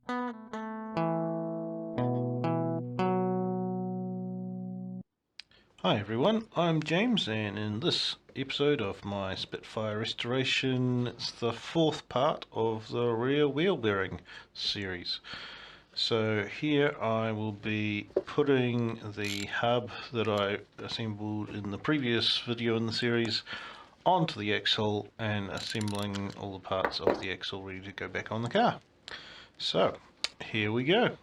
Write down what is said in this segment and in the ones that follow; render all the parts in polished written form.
Hi everyone, I'm James, and in this episode of my Spitfire restoration, it's the fourth part of the rear wheel bearing series. So here I will be putting the hub that I assembled in the previous video in the series onto the axle and assembling all the parts of the axle ready to go back on the car. So here we go.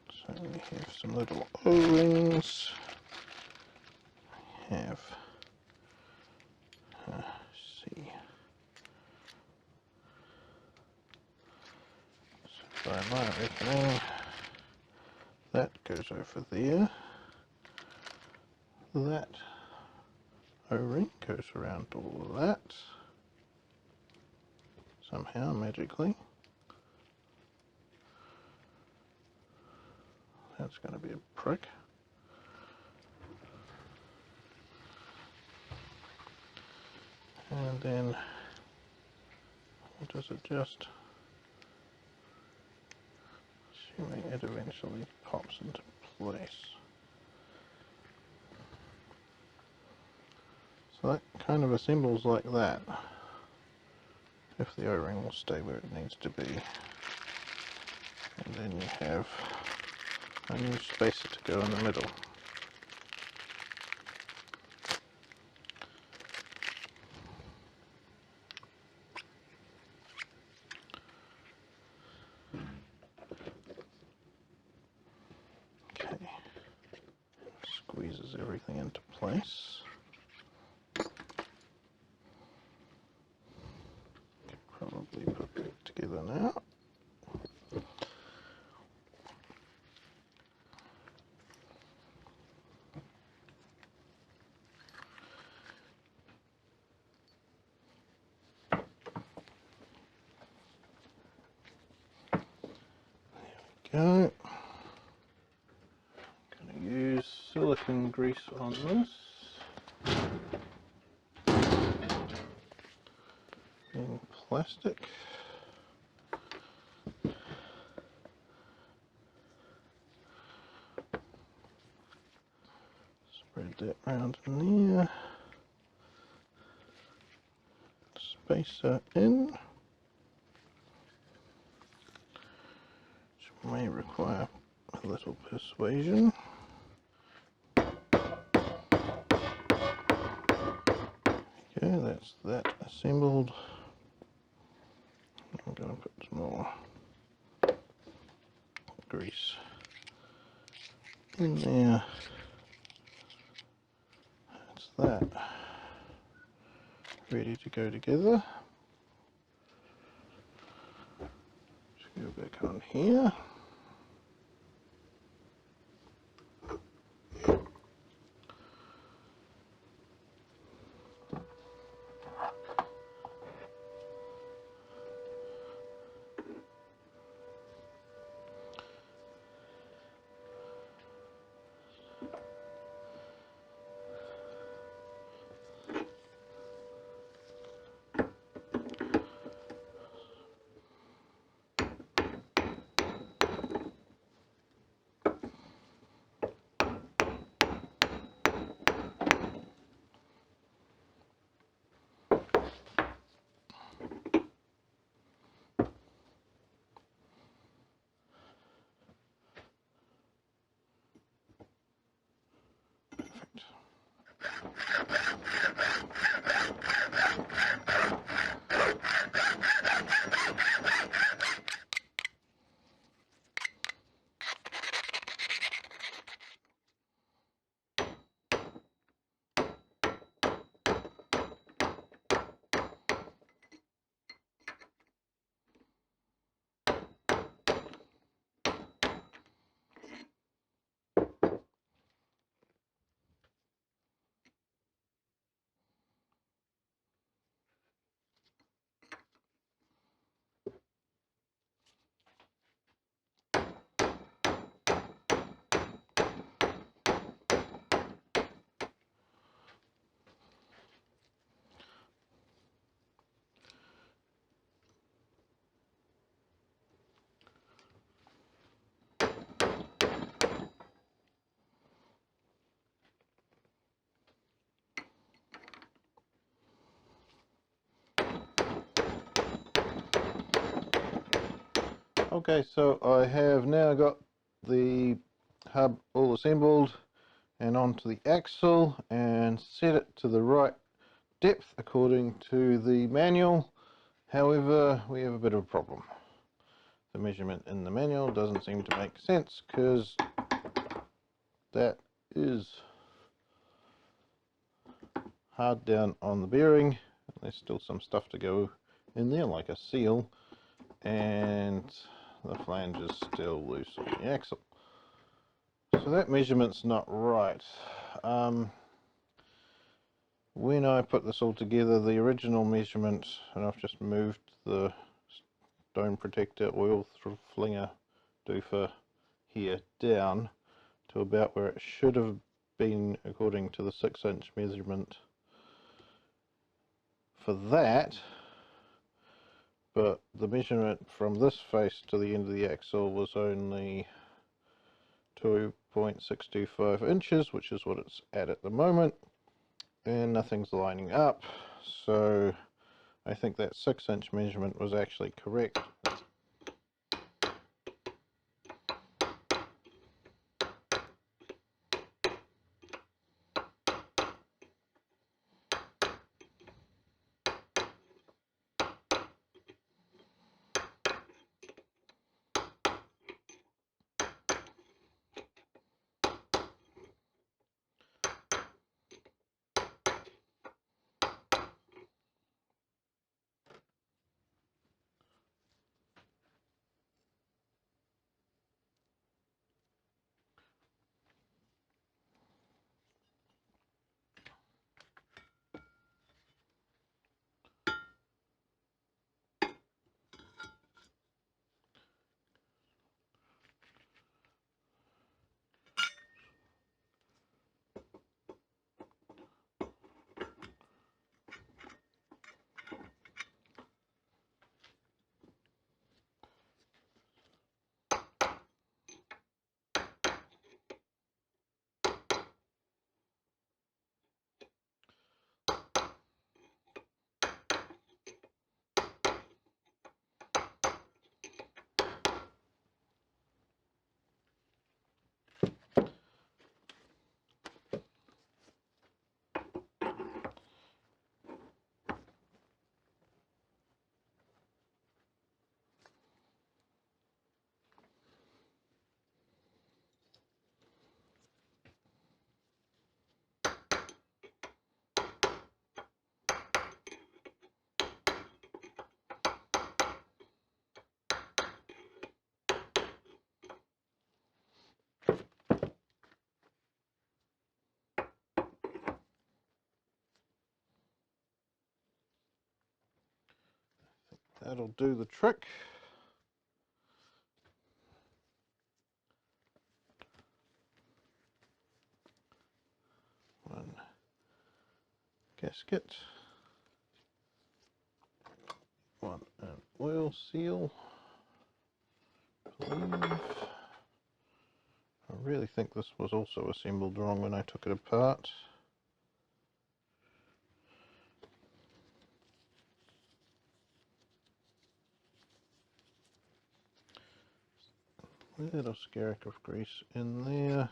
So we have some little O-rings. We have see. So by my reckoning, that goes over there. That O-ring goes around all of that. Somehow, magically. That's going to be a prick. And then, what does it just? Assuming it eventually pops into place. So that kind of assembles like that. If the O-ring will stay where it needs to be. And then you have a new spacer to go in the middle. Okay, squeezes everything into place. Could probably put that together now. Go. I'm going to use silicone grease on this. In plastic. Spread that round in there. Spacer in. Which may require a little persuasion. Okay, that's that assembled. I'm going to put some more grease in there. That's that. Ready to go together. Just go back on here. Okay, so I have now got the hub all assembled and onto the axle and set it to the right depth according to the manual. However, we have a bit of a problem. The measurement in the manual doesn't seem to make sense because that is hard down on the bearing. There's still some stuff to go in there like a seal, and the flange is still loose on the axle. So that measurement's not right. When I put this all together, the original measurement, and I've just moved the stone protector oil flinger doofer here down to about where it should have been according to the 6-inch measurement for that, but the measurement from this face to the end of the axle was only 2.625 inches, which is what it's at the moment, and nothing's lining up. So I think that 6-inch measurement was actually correct. That'll do the trick. One gasket, one an oil seal, I believe. I really think this was also assembled wrong when I took it apart. Little skerrick of grease in there.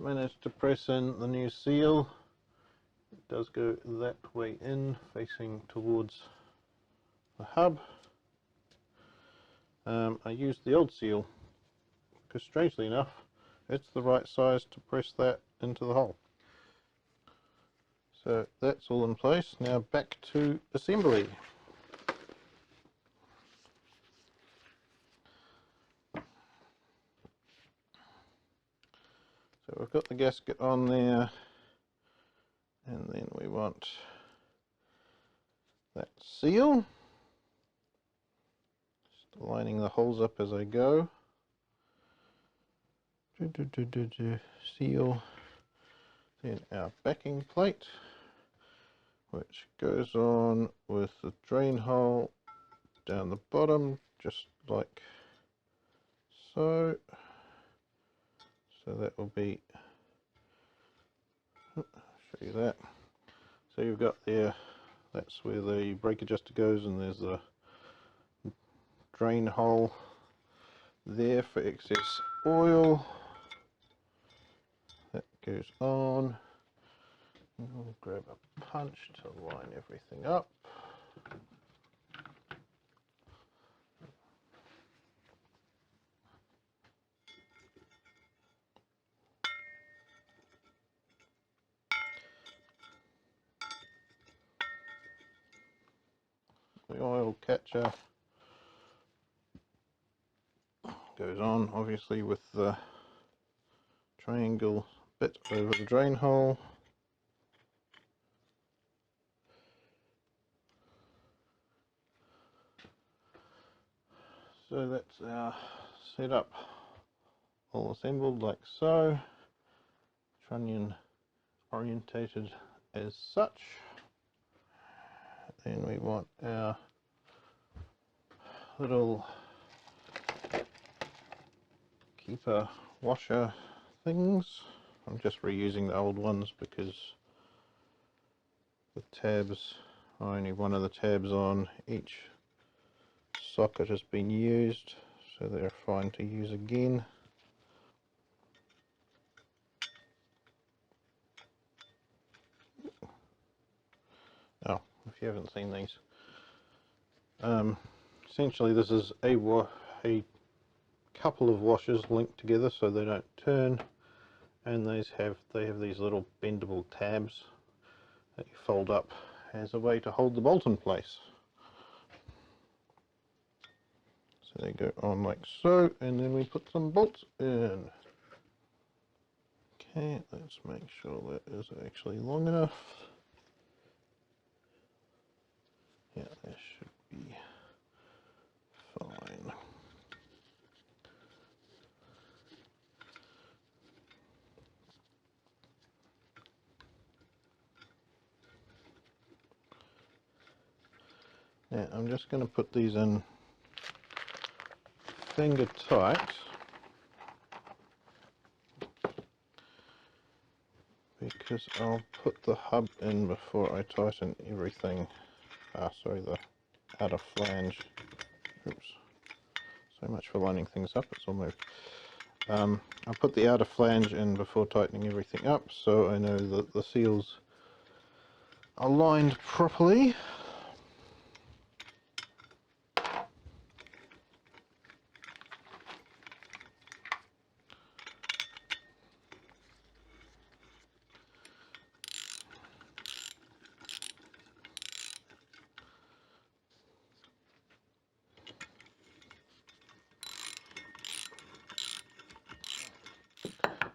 Managed to press in the new seal. It does go that way in, facing towards the hub. I used the old seal because strangely enough it's the right size to press that into the hole. So that's all in place. Now back to assembly. So we've got the gasket on there, and then we want that seal. Just lining the holes up as I go. Seal. Then our backing plate, which goes on with the drain hole down the bottom, just like so. So that will be, show you that. So you've got there, that's where the brake adjuster goes, and there's a drain hole there for excess oil. That goes on. We'll grab a punch to line everything up. The oil catcher goes on, obviously, with the triangle bit over the drain hole. So that's our setup all assembled like so, trunnion orientated as such. Then we want our little keeper washer things. I'm just reusing the old ones because the tabs, only one of the tabs on each socket has been used, so they're fine to use again. Oh, if you haven't seen these, essentially this is a couple of washers linked together so they don't turn, and they have these little bendable tabs that you fold up as a way to hold the bolt in place. So they go on like so, and then we put some bolts in. Okay, let's make sure that is actually long enough. Yeah, that should be fine. Now I'm just going to put these in finger tight, because I'll put the hub in before I tighten everything. Sorry, the outer flange. Oops. So much for lining things up, it's all moved. I'll put the outer flange in before tightening everything up, so I know that the seals are lined properly.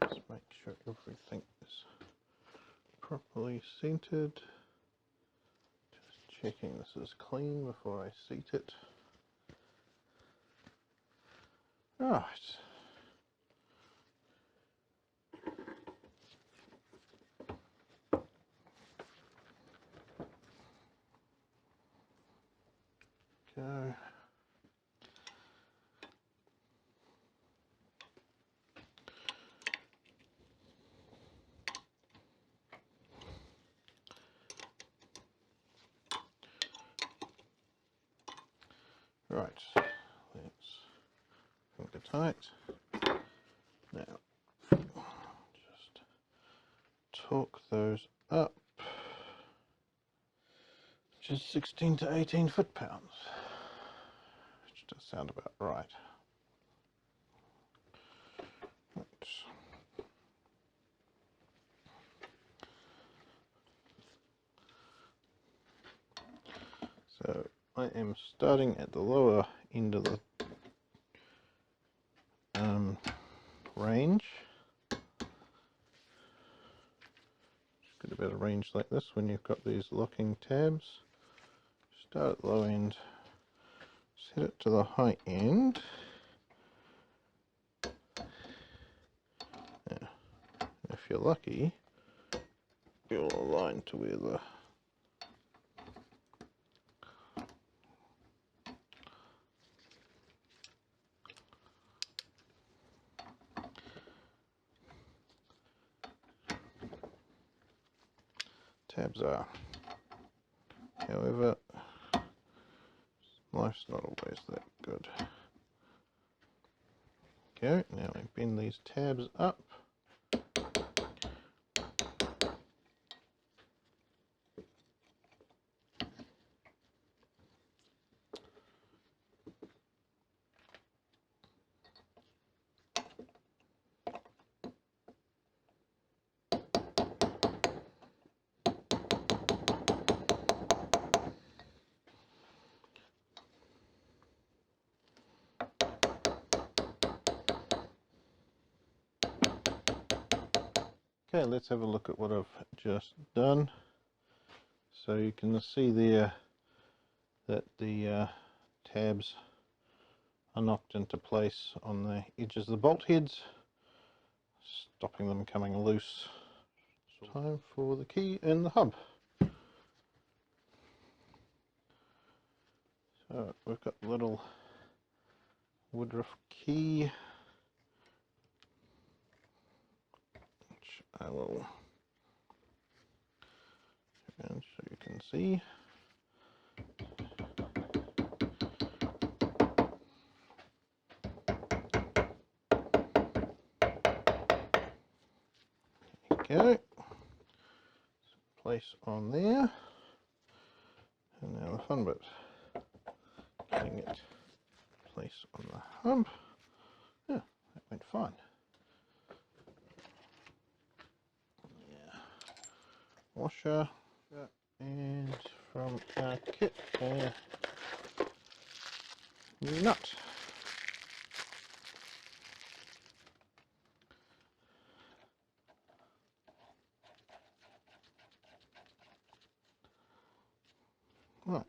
Just make sure everything is properly centered. Just checking this is clean before I seat it. Right. Go. Right, let's finger tight. Now, just torque those up which is 16 to 18 foot-pounds, which does sound about right. So I am starting at the lower end of the range. Just get a better range like this when you've got these locking tabs. Start at the low end, set it to the high end. Yeah. If you're lucky, you'll align to where the tabs are. However, life's not always that good. Okay, now we bend these tabs up. Okay, let's have a look at what I've just done. So you can see there that the tabs are knocked into place on the edges of the bolt heads, stopping them coming loose. Time for the key and the hub. So we've got the little Woodruff key, which I will and so you can see. There we go. Place on there. And now the fun bit. Getting it place on the hub. Yeah, that went fine. Yeah. Washer. And from our kit, nut. Right.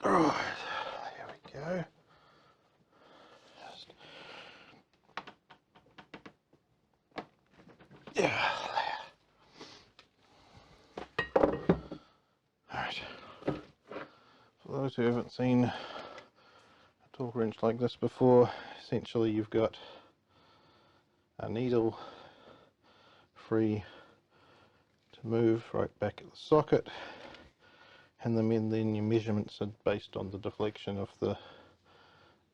Alright, there we go. Just, yeah. Alright. For those who haven't seen a torque wrench like this before, essentially you've got a needle free to move right back at the socket, and then your measurements are based on the deflection of the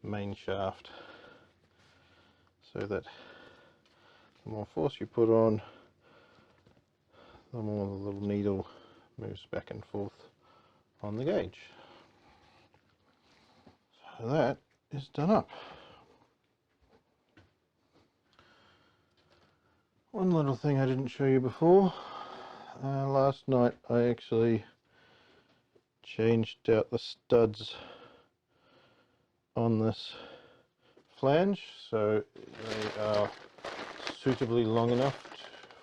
main shaft. so that the more force you put on, the more the little needle moves back and forth on the gauge. So that is done up. One little thing I didn't show you before, last night I actually changed out the studs on this flange so they are suitably long enough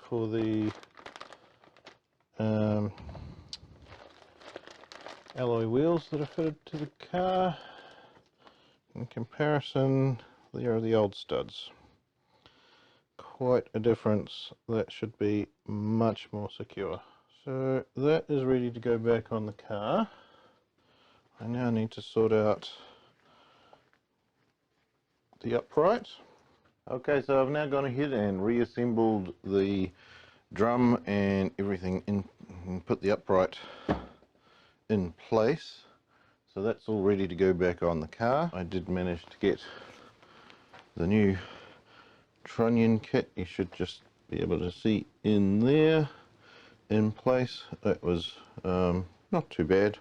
for the alloy wheels that are fitted to the car. In comparison, they are the old studs. Quite a difference. That should be much more secure. So that is ready to go back on the car. I now need to sort out the upright. Okay, so I've now gone ahead and reassembled the drum and everything in, and put the upright in place. So that's all ready to go back on the car. I did manage to get the new trunnion kit. You should just be able to see in there in place. That was not too bad,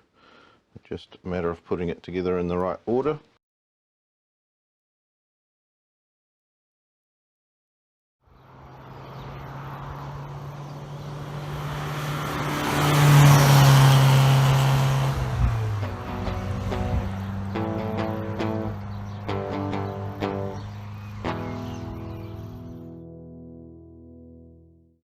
just a matter of putting it together in the right order.